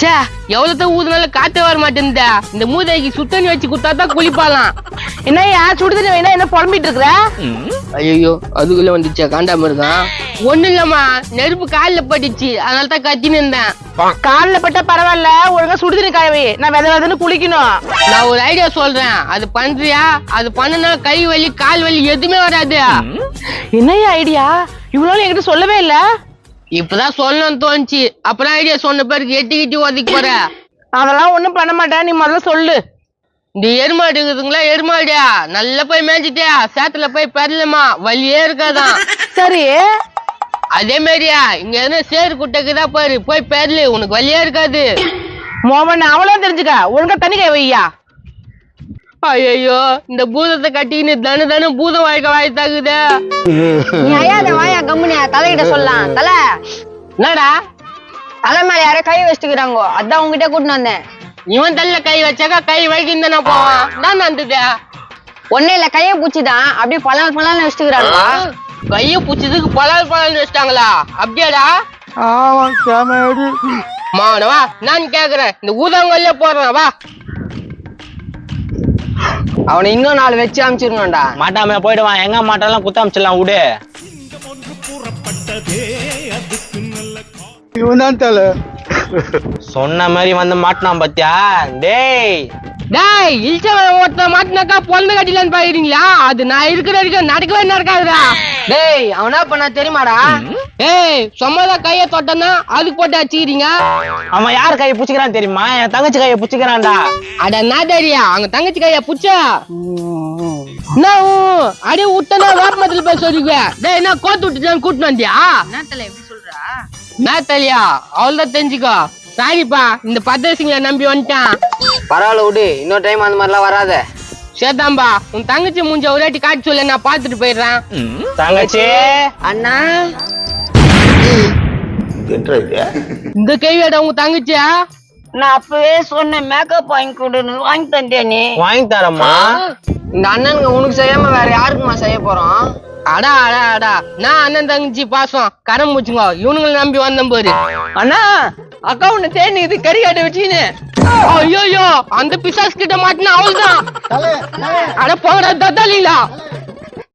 சே எவ்வளவு ஊதுனாலும் காத்தே வர மாட்டேன்டா. இந்த மூதைக்கு சுத்தண்ணி வச்சு குத்தாதான் குளிப்பாலாம். என்னய்யா சுடுதண்ணி வேணா என்ன புலம்பிட்டு இருக்கிற? ஐயோ அதுக்குள்ள வந்துச்சா காண்டாம இருக்கான். ஒண்ணு இல்லம்மா, நெருப்பு காலில் பட்டுச்சு, அதனால தான் கத்தின்னு இருந்தேன். காலில் பட்டா பரவாயில்ல, ஒழுங்கா சுடுதண்ணி காயவே, நான் வித விதன்னு குளிக்கணும். நான் ஒரு ஐடியா சொல்றேன், அது பண்றியா? அது பண்ணுனா கை வலி கால் வலி எதுவுமே வராது. என்னய்யா ஐடியா? இவ்வளவு என்கிட்ட சொல்லவே இல்ல. இப்பதான் சொல்லணும்னு தோணுச்சு, அப்புறம் ஐடியா சொன்ன பிறகு எட்டி ஒதுக்கி போற. அதெல்லாம் ஒண்ணும் பண்ண மாட்டேன், நீ முதல்ல சொல்லு. இந்த எருமாடு இருக்குதுங்களா, எருமாடியா நல்லா போய் மேய்ச்சிட்டியா சேத்துல போய் பெறலமா, வலியே இருக்காதான். சரி அதே மாதிரியா இங்க எதுனா சேரு குட்டைக்குதான் பாரு, போய் பெறலு, உனக்கு வலியே இருக்காது. மோகன் அவ்வளவு தெரிஞ்சுக்க, ஒழுங்கா தண்ணி காய வையா. ஐயோ இந்த பூதத்தை கட்டிக்கின்னு தானு பூத வாழ்க்கை வாய்த்தாக்குது. நீ ஐயாத வாயா கம்முனியா, தலைகிட்ட சொல்லலாம். தலை என்னடா தலை மேல யாரோ கை வச்சுக்கிறாங்க, அதான் உங்ககிட்ட கூட்டிட்டு வந்தேன். இவன் தள்ள கை வச்சாக்கா கை வலிக்குன்னு தானே போவான். நான் வந்தது ஒன்னே இல்ல, கைய பூச்சிதான் அப்படியே பழம் வச்சுக்கிறாங்க. கைய பூச்சதுக்கு பலால் வச்சிட்டாங்களா? அப்படியாடா? மாவனவா நான் கேக்குறேன், இந்த ஊதாங்கல்ல போடுறான் வா. அவனை இன்னும் 4 வச்சு அனுப்பிச்சிருக்கணும்டா. மாட்டாம போயிடுவான், எங்க மாட்டாலாம் குத்த அமிச்சிடலாம் விடு. இவன் தலை சொன்ன மாதிரி வந்து மாட்டினான் பாத்தியா? டேய் டேய் இல்ச்சவன் ஒருத்த மாட்டினாக்கா பொண்ணு கட்டிலான்னு பாக்குறீங்களா? அது நான் இருக்கிற வரைக்கும் நடக்கவே நடக்காதுடா. டேய் அவனா பண்ணா தெரியுமாடா? ஏய் சும்மாதான் கைய தொட்டனா அதுக்கு போட்டு அடிச்சுக்கிறீங்க. அவன் யார் கையை புடிச்சுக்கிறான் தெரியுமா? என் தங்கச்சி கையை புடிச்சுக்கிறான்டா. அட நான் தெரியா, அவங்க தங்கச்சி கைய புடிச்சா நான் அடி விட்டனா வேப்பமத்துல போய் சொல்லிக்குவேன். டேய் என்ன கோத்து விட்டுச்சான்னு கூட்டிட்டு வந்தியா? என்ன தலை எப்படி சொல்றா? நான் தெரியா, அவள்தான் தெரிஞ்சுக்கோ. சாரிப்பா, இந்த பத்தரசிங்களை நம்பி வந்துட்டான். பரவாயில்ல விடு, இன்னொரு டைம் அந்த மாதிரிலாம் வராத. சேதாம்பா, உன் தங்கச்சி மூஞ்ச ஒரு வாட்டி காட்டி சொல்ல, நான் பாத்துட்டு போயிடுறேன். தங்கச்சி அண்ணா இந்த கைவிட உங்க தங்கச்சியா? நான் அப்பவே சொன்னேன் மேக்கப் வாங்கி கொடுன்னு, வாங்கி தந்தேன் நீ. வாங்கி தரமா? இந்த அண்ணனுக்கு உனக்கு செய்யாம வேற யாருக்குமா செய்ய போறோம்? அடா அடா அடா, நான் அண்ணன் தங்கச்சி பாசம் கரம் முடிச்சுங்க, இவனுங்களை நம்பி வந்தேன் பாரு. அண்ணா அக்கா உன்னை தேனிக்குது கறி காட்ட வச்சுன்னு. ஐயோ அந்த பிசாஸ் கிட்ட மாட்டினா அவள்தான். அட போங்கடா தத்தாலீங்களா.